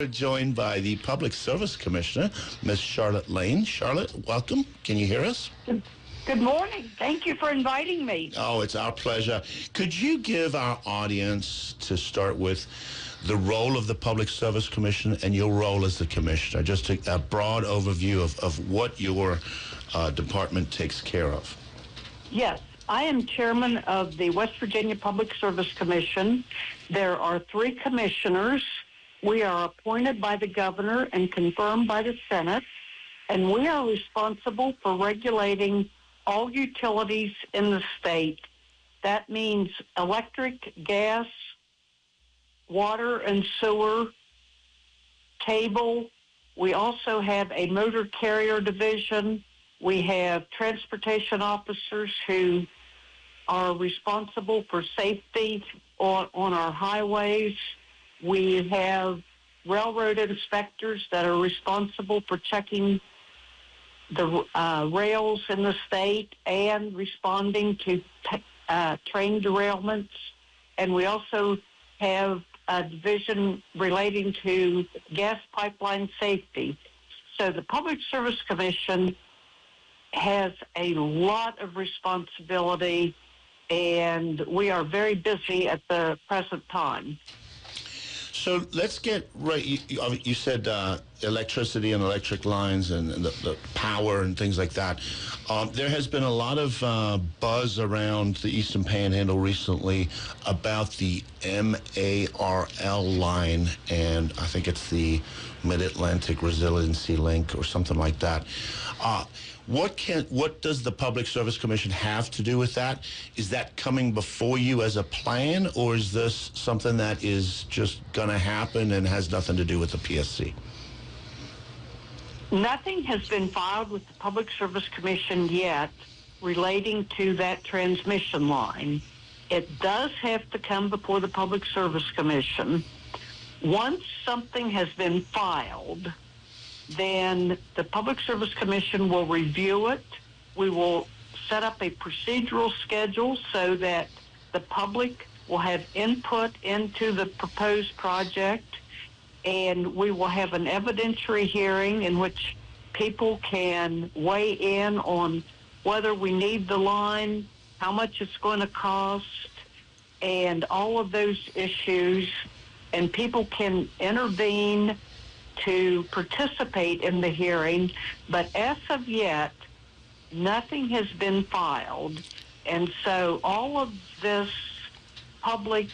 We're joined by the Public Service Commissioner, Ms. Charlotte Lane. Charlotte, welcome. Can you hear us? Good morning. Thank you for inviting me. Oh, it's our pleasure. Could you give our audience, to start with, the role of the Public Service Commission and your role as the commissioner? Just a broad overview of what your department takes care of. Yes, I am chairman of the West Virginia Public Service Commission. There are 3 commissioners. We are appointed by the governor and confirmed by the Senate, and we are responsible for regulating all utilities in the state. That means electric, gas, water and sewer, cable. We also have a motor carrier division. We have transportation officers who are responsible for safety on our highways. We have railroad inspectors that are responsible for checking the rails in the state and responding to train derailments. And we also have a division relating to gas pipeline safety. So the Public Service Commission has a lot of responsibility, and we are very busy at the present time. So let's get right. You said electricity and electric lines and the power and things like that. There has been a lot of buzz around the Eastern Panhandle recently about the MARL line, and I think it's the Mid-Atlantic Resiliency Link or something like that. What does the Public Service Commission have to do with that? Is that coming before you as a plan, or is this something that is just going to happen and has nothing to do with the PSC? Nothing has been filed with the Public Service Commission yet relating to that transmission line. It does have to come before the Public Service Commission. Once something has been filed, then the Public Service Commission will review it. We will set up a procedural schedule so that the public will have input into the proposed project, and we will have an evidentiary hearing in which people can weigh in on whether we need the line, how much it's going to cost, and all of those issues, and people can intervene to participate in the hearing. But as of yet, nothing has been filed, and so all of this public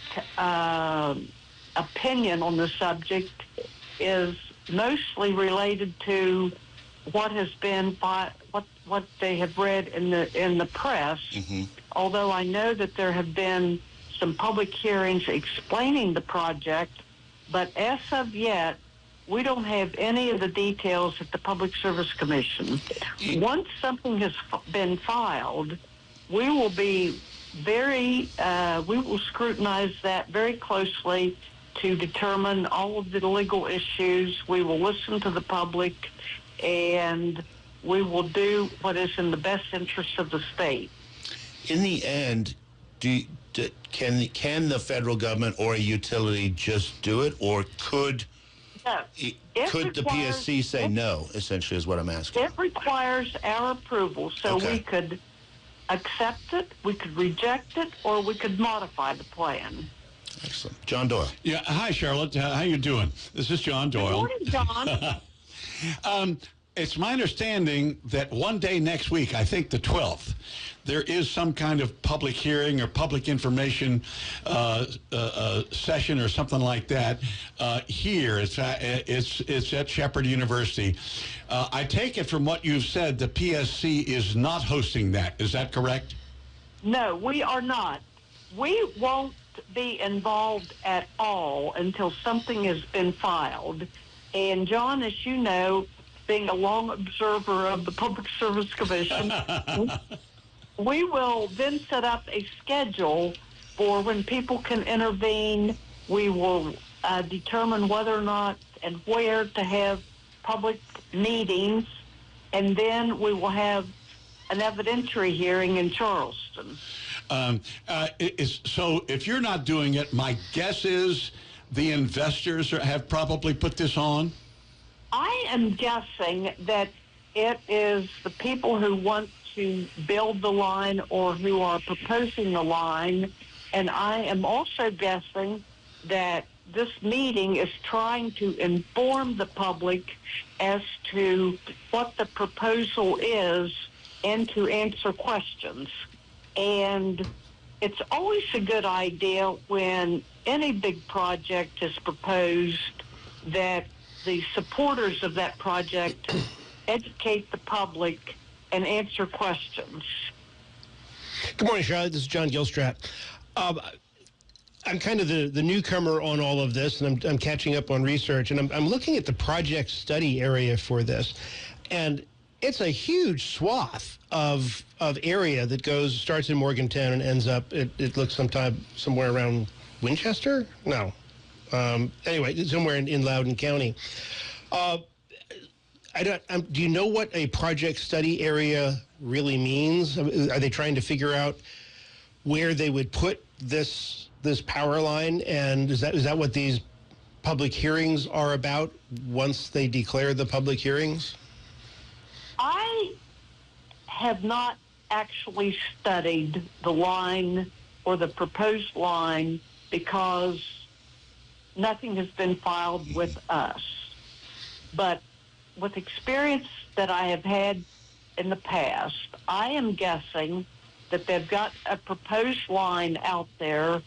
opinion on the subject is mostly related to what has been what they have read in the press. Mm-hmm. Although I know that there have been some public hearings explaining the project, but as of yet, we don't have any of the details at the Public Service Commission. Once something has been filed, we will be we will scrutinize that very closely to determine all of the legal issues. We will listen to the public, and we will do what is in the best interest of the state. In the end, can the federal government or a utility just do it, or could the PSC say no, essentially, is what I'm asking? It requires our approval, so we could accept it, we could reject it, or we could modify the plan. Excellent. John Doyle. Yeah. Hi, Charlotte. How you doing? This is John Doyle. Good morning, John. It's my understanding that one day next week, I think the 12th, there is some kind of public hearing or public information session or something like that here. It's at Shepherd University. I take it from what you've said, the PSC is not hosting that. Is that correct? No, we are not. We won't be involved at all until something has been filed. And John, as you know, being a long observer of the Public Service Commission, we will then set up a schedule for when people can intervene. We will determine whether or not and where to have public meetings, and then we will have an evidentiary hearing in Charleston. So if you're not doing it, my guess is the investors have probably put this on? I am guessing that it is the people who want to build the line or who are proposing the line. And I am also guessing that this meeting is trying to inform the public as to what the proposal is and to answer questions. And it's always a good idea when any big project is proposed that the supporters of that project educate the public and answer questions. Good morning, Charlotte. This is John Gilstrat. I'm kind of the newcomer on all of this, and I'm catching up on research, and I'm looking at the project study area for this, and it's a huge swath of area that starts in Morgantown and ends up, it looks somewhere around Winchester? No. Anyway, somewhere in Loudoun County. Do you know what a project study area really means? Are they trying to figure out where they would put this power line, and is that what these public hearings are about once they declare the public hearings? I have not actually studied the line or the proposed line because nothing has been filed with us. But with experience that I have had in the past, I am guessing that they've got a proposed line out there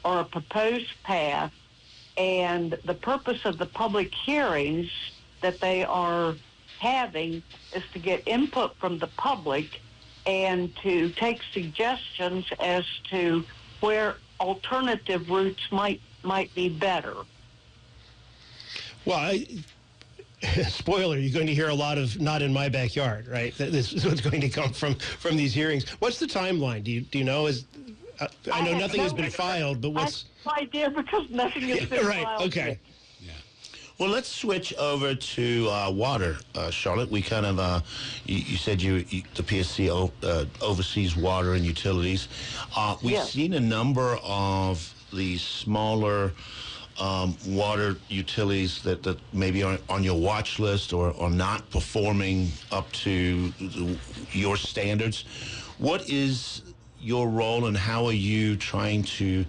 or a proposed path, and the purpose of the public hearings that they are having is to get input from the public and to take suggestions as to where alternative routes might be better. Well, spoiler, you're going to hear a lot of "not in my backyard," right? This is what's going to come from these hearings. What's the timeline? Do you know? I know nothing has been filed, but what's... I have no idea because nothing has been right, filed. Okay. Yeah. Well, let's switch over to water, Charlotte. We kind of, you said the PSC oversees water and utilities. We've Yes. seen a number of the smaller water utilities that maybe are on your watch list or are not performing up to your standards. What is your role, and how are you trying to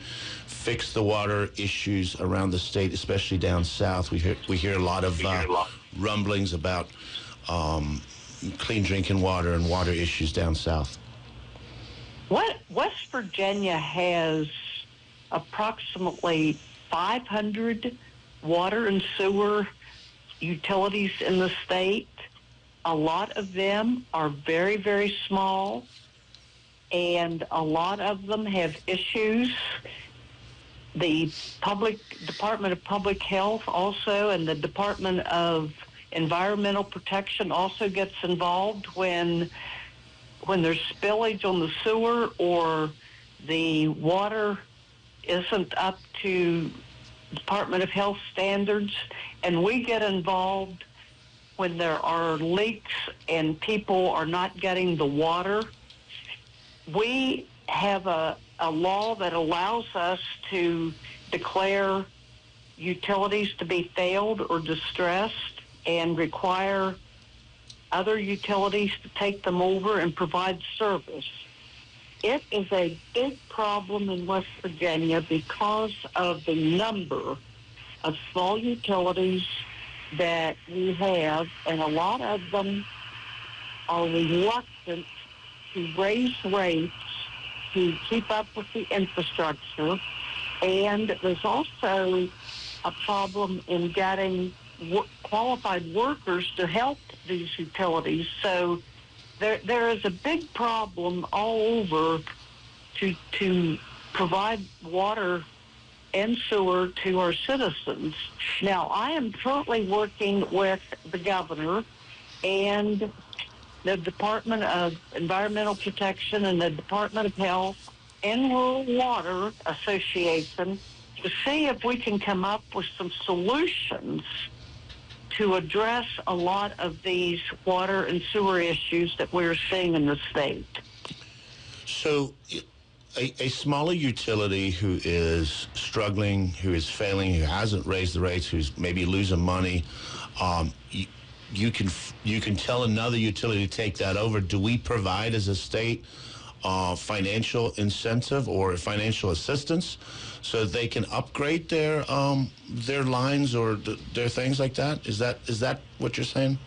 fix the water issues around the state, especially down south? We hear a lot of rumblings about clean drinking water and water issues down south. West Virginia has approximately 500 water and sewer utilities in the state. A lot of them are very, very small, and a lot of them have issues. The Department of Public Health also, and the Department of Environmental Protection also gets involved when there's spillage on the sewer or the water isn't up to Department of Health standards, and we get involved when there are leaks and people are not getting the water. We have a law that allows us to declare utilities to be failed or distressed and require other utilities to take them over and provide service. It is a big problem in West Virginia because of the number of small utilities that we have, and a lot of them are reluctant to raise rates to keep up with the infrastructure. And there's also a problem in getting qualified workers to help these utilities. So there is a big problem all over to provide water and sewer to our citizens. Now, I am currently working with the governor and the Department of Environmental Protection and the Department of Health and Rural Water Association to see if we can come up with some solutions to address a lot of these water and sewer issues that we're seeing in the state. So a smaller utility who is struggling, who is failing, who hasn't raised the rates, who's maybe losing money, you can tell another utility to take that over. Do we provide as a state financial incentive or financial assistance so they can upgrade their lines or their things like that? Is that what you're saying?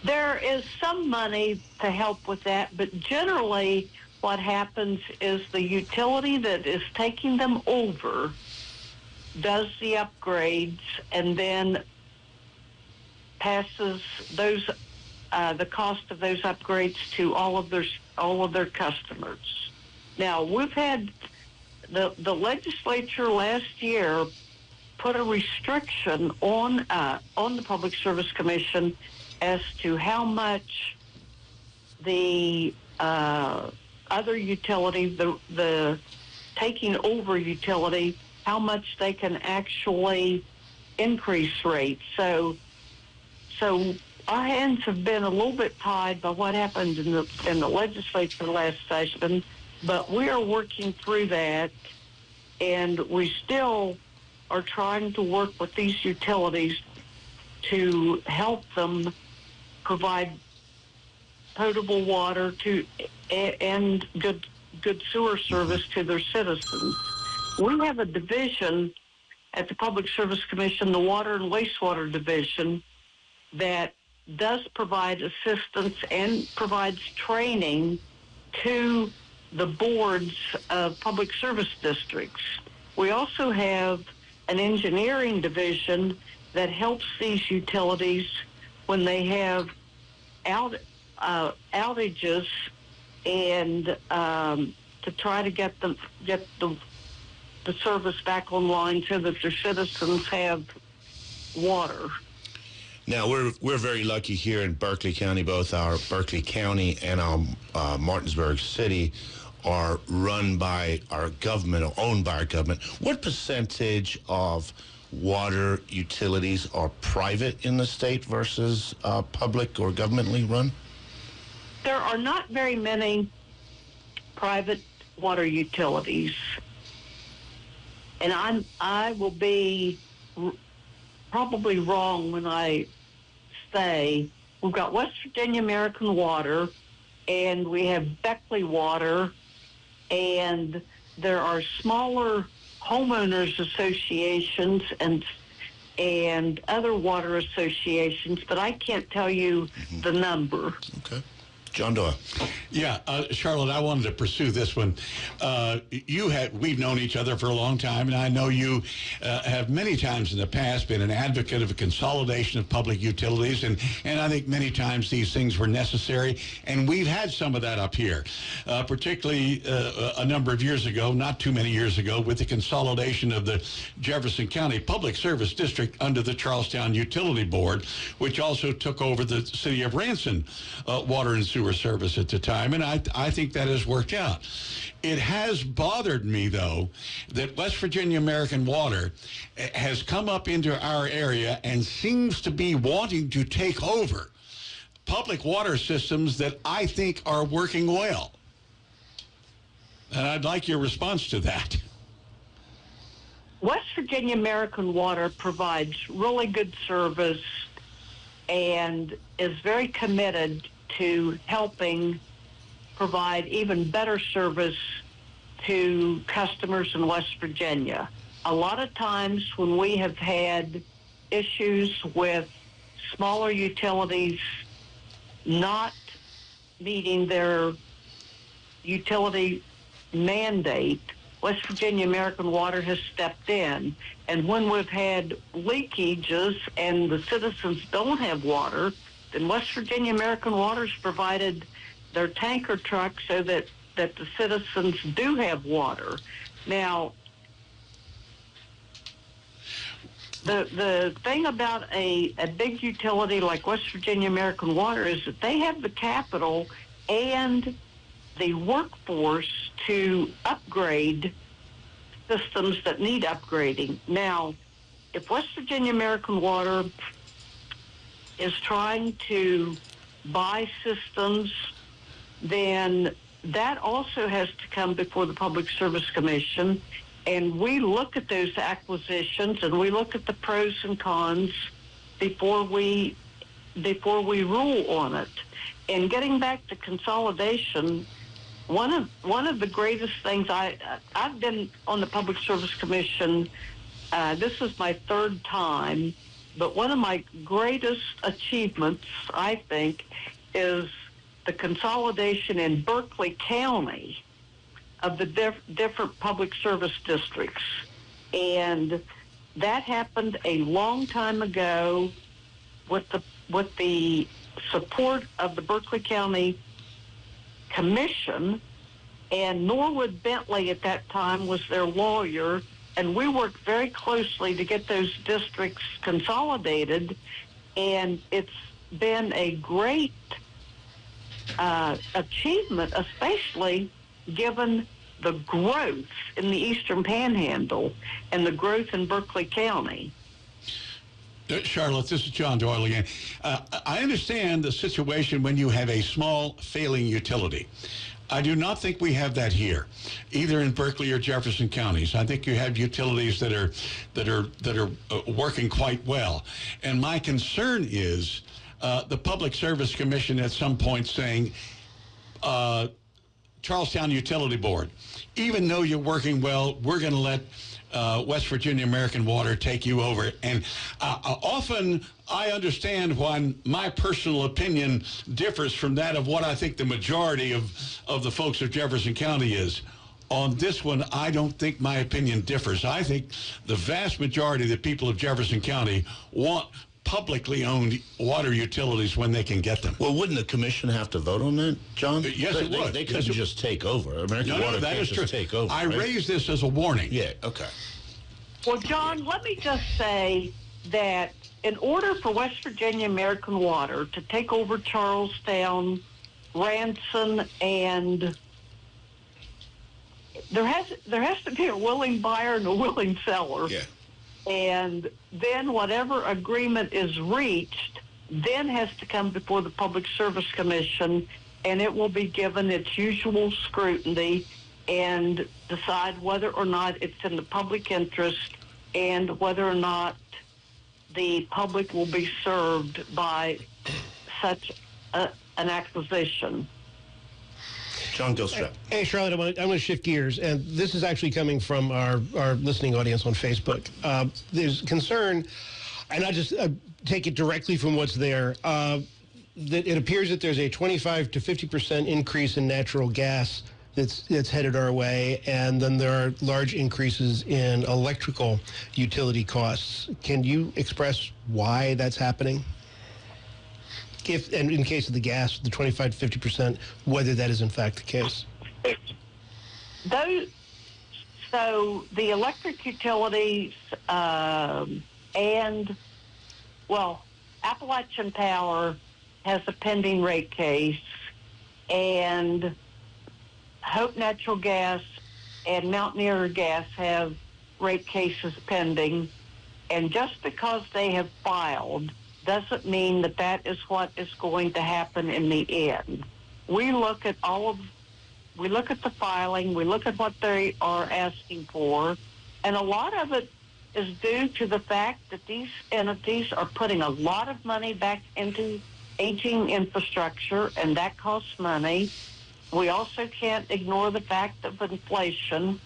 There is some money to help with that, but generally what happens is the utility that is taking them over does the upgrades and then passes those the cost of those upgrades to all of their customers. Now, we've had the legislature last year put a restriction on the Public Service Commission as to how much the other utility, the taking over utility, how much they can actually increase rates. So our hands have been a little bit tied by what happened in the legislature last session, but we are working through that, and we still are trying to work with these utilities to help them provide potable water and good sewer service to their citizens. We have a division at the Public Service Commission, the Water and Wastewater Division, that does provide assistance and provides training to the boards of public service districts. We also have an engineering division that helps these utilities when they have outages and to try to get the service back online so that their citizens have water. Now, we're very lucky here in Berkeley County. Both our Berkeley County and our Martinsburg City are run by our government or owned by our government. What percentage of water utilities are private in the state versus public or governmentally run? There are not very many private water utilities. And I will be probably wrong when I say we've got West Virginia American Water, and we have Beckley Water, and there are smaller homeowners associations and other water associations, but I can't tell you the number. Okay. John Doyle. Yeah, Charlotte, I wanted to pursue this one. We've known each other for a long time, and I know you have many times in the past been an advocate of a consolidation of public utilities, and I think many times these things were necessary, and we've had some of that up here, particularly a number of years ago, not too many years ago, with the consolidation of the Jefferson County Public Service District under the Charlestown Utility Board, which also took over the city of Ranson water and sewer service at the time, and I think that has worked out. It has bothered me, though, that West Virginia American Water has come up into our area and seems to be wanting to take over public water systems that I think are working well. And I'd like your response to that. West Virginia American Water provides really good service and is very committed to helping provide even better service to customers in West Virginia. A lot of times when we have had issues with smaller utilities not meeting their utility mandate, West Virginia American Water has stepped in. And when we've had leakages and the citizens don't have water, then West Virginia American Water's provided their tanker trucks so that the citizens do have water. Now, the thing about a big utility like West Virginia American Water is that they have the capital and the workforce to upgrade systems that need upgrading. Now, if West Virginia American Water is trying to buy systems, then that also has to come before the Public Service Commission, and we look at those acquisitions and we look at the pros and cons before we rule on it. And getting back to consolidation, one of the greatest things I've been on the Public Service Commission. This is my third time, but one of my greatest achievements, I think, is the consolidation in Berkeley County of the different public service districts. And that happened a long time ago with the support of the Berkeley County Commission, and Norwood Bentley at that time was their lawyer, and we worked very closely to get those districts consolidated, and it's been a great achievement, especially given the growth in the Eastern Panhandle and the growth in Berkeley County. Charlotte, this is John Doyle again. I understand the situation when you have a small failing utility. I do not think we have that here, either in Berkeley or Jefferson counties. I think you have utilities that are working quite well. And my concern is the Public Service Commission at some point saying, Charlestown Utility Board, even though you're working well, we're going to let West Virginia American Water take you over. And often I understand why my personal opinion differs from that of what I think the majority of the folks of Jefferson County is. On this one, I don't think my opinion differs. I think the vast majority of the people of Jefferson County want publicly owned water utilities when they can get them. Well, wouldn't the commission have to vote on that, John? Yes, it would. They couldn't just take over. American Water that can't is just true. take over. I right? raised this as a warning. Yeah, okay. Well, John, let me just say that in order for West Virginia American Water to take over Charlestown, Ranson, and there has to be a willing buyer and a willing seller. Yeah. And then whatever agreement is reached then has to come before the Public Service Commission, and it will be given its usual scrutiny and decide whether or not it's in the public interest and whether or not the public will be served by such an acquisition. John Gilstrap. Hey, Charlotte, I'm going to shift gears, and this is actually coming from our listening audience on Facebook. There's concern, and I just take it directly from what's there, that it appears that there's a 25 to 50% increase in natural gas that's headed our way, and then there are large increases in electrical utility costs. Can you express why that's happening? And in case of the gas, the 25 to 50%, whether that is in fact the case. So the electric utilities and, well, Appalachian Power has a pending rate case, and Hope Natural Gas and Mountaineer Gas have rate cases pending. And just because they have filed doesn't mean that that is what is going to happen in the end. We look at the filing, we look at what they are asking for, and a lot of it is due to the fact that these entities are putting a lot of money back into aging infrastructure, and that costs money. We also can't ignore the fact of inflation.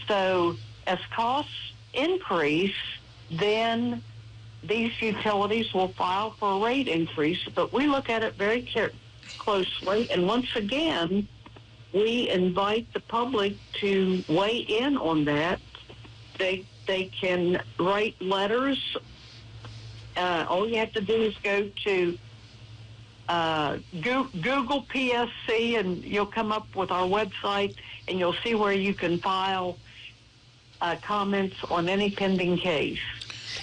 So as costs increase, then these utilities will file for a rate increase, but we look at it very closely. And once again, we invite the public to weigh in on that. They can write letters. All you have to do is go to Google PSC, and you'll come up with our website, and you'll see where you can file comments on any pending case.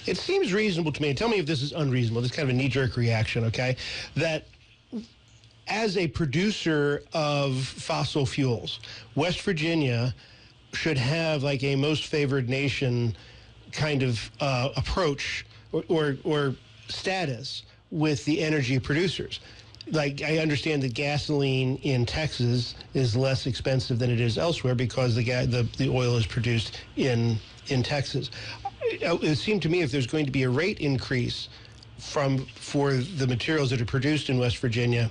It seems reasonable to me, and tell me if this is unreasonable, this is kind of a knee-jerk reaction, okay, that as a producer of fossil fuels, West Virginia should have like a most favored nation kind of approach or status with the energy producers. like, I understand that gasoline in Texas is less expensive than it is elsewhere because the oil is produced in Texas. It seemed to me if there's going to be a rate increase for the materials that are produced in West Virginia,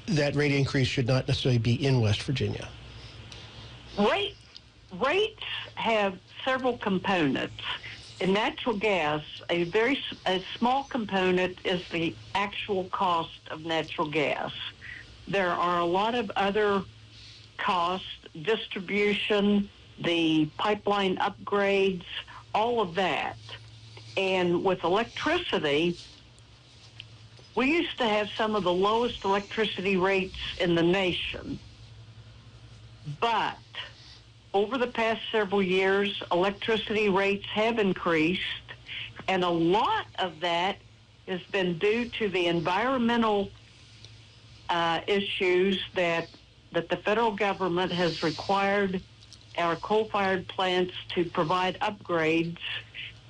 that rate increase should not necessarily be in West Virginia. Rates have several components. In natural gas, a small component is the actual cost of natural gas. There are a lot of other costs, distribution, the pipeline upgrades, all of that. And with electricity, we used to have some of the lowest electricity rates in the nation. But over the past several years, electricity rates have increased, and a lot of that has been due to the environmental issues that the federal government has required our coal-fired plants to provide upgrades.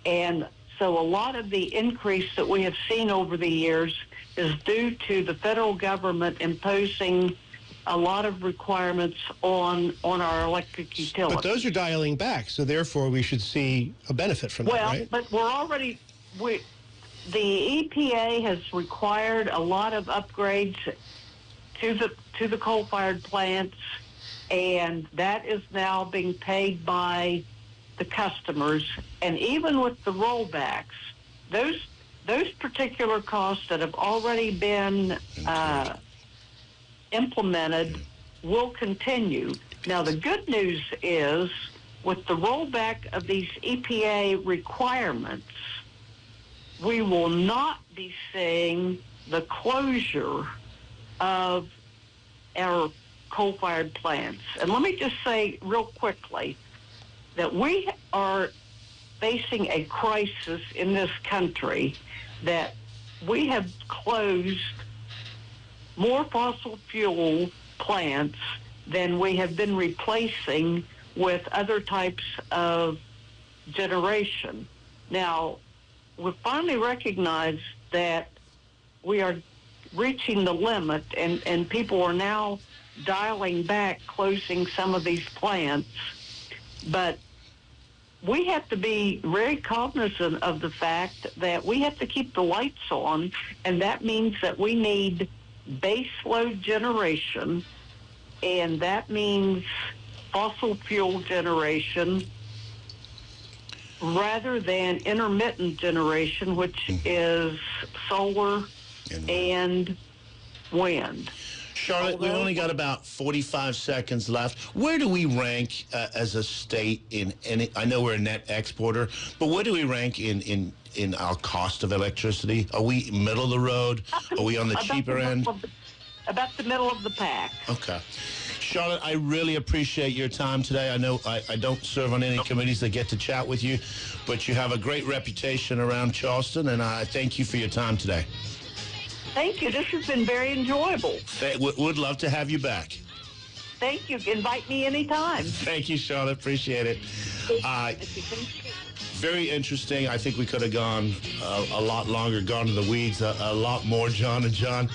And so a lot of the increase that we have seen over the years is due to the federal government imposing a lot of requirements on our electric utilities. But those are dialing back, so therefore we should see a benefit from that, right? Well, but the EPA has required a lot of upgrades to the coal-fired plants, and that is now being paid by the customers. And even with the rollbacks, those particular costs that have already been implemented will continue. Now, the good news is with the rollback of these EPA requirements, we will not be seeing the closure of our coal-fired plants. And let me just say real quickly that we are facing a crisis in this country, that we have closed more fossil fuel plants than we have been replacing with other types of generation. Now, we finally recognize that we are reaching the limit, and people are now dialing back, closing some of these plants. But we have to be very cognizant of the fact that we have to keep the lights on, and that means that we need base load generation, and that means fossil fuel generation rather than intermittent generation, which is solar and wind. Charlotte, we've only got about 45 seconds left. Where do we rank as a state in any? I know we're a net exporter, but where do we rank in our cost of electricity? Are we middle of the road? Are we on the cheaper end? About the middle of the pack. Okay. Charlotte, I really appreciate your time today. I know I don't serve on any committees that get to chat with you, but you have a great reputation around Charleston, and I thank you for your time today. Thank you. This has been very enjoyable. Would love to have you back. Thank you. Invite me anytime. Thank you, Charlotte. Appreciate it. Very interesting. I think we could have gone a lot longer, gone to the weeds a lot more, John and John.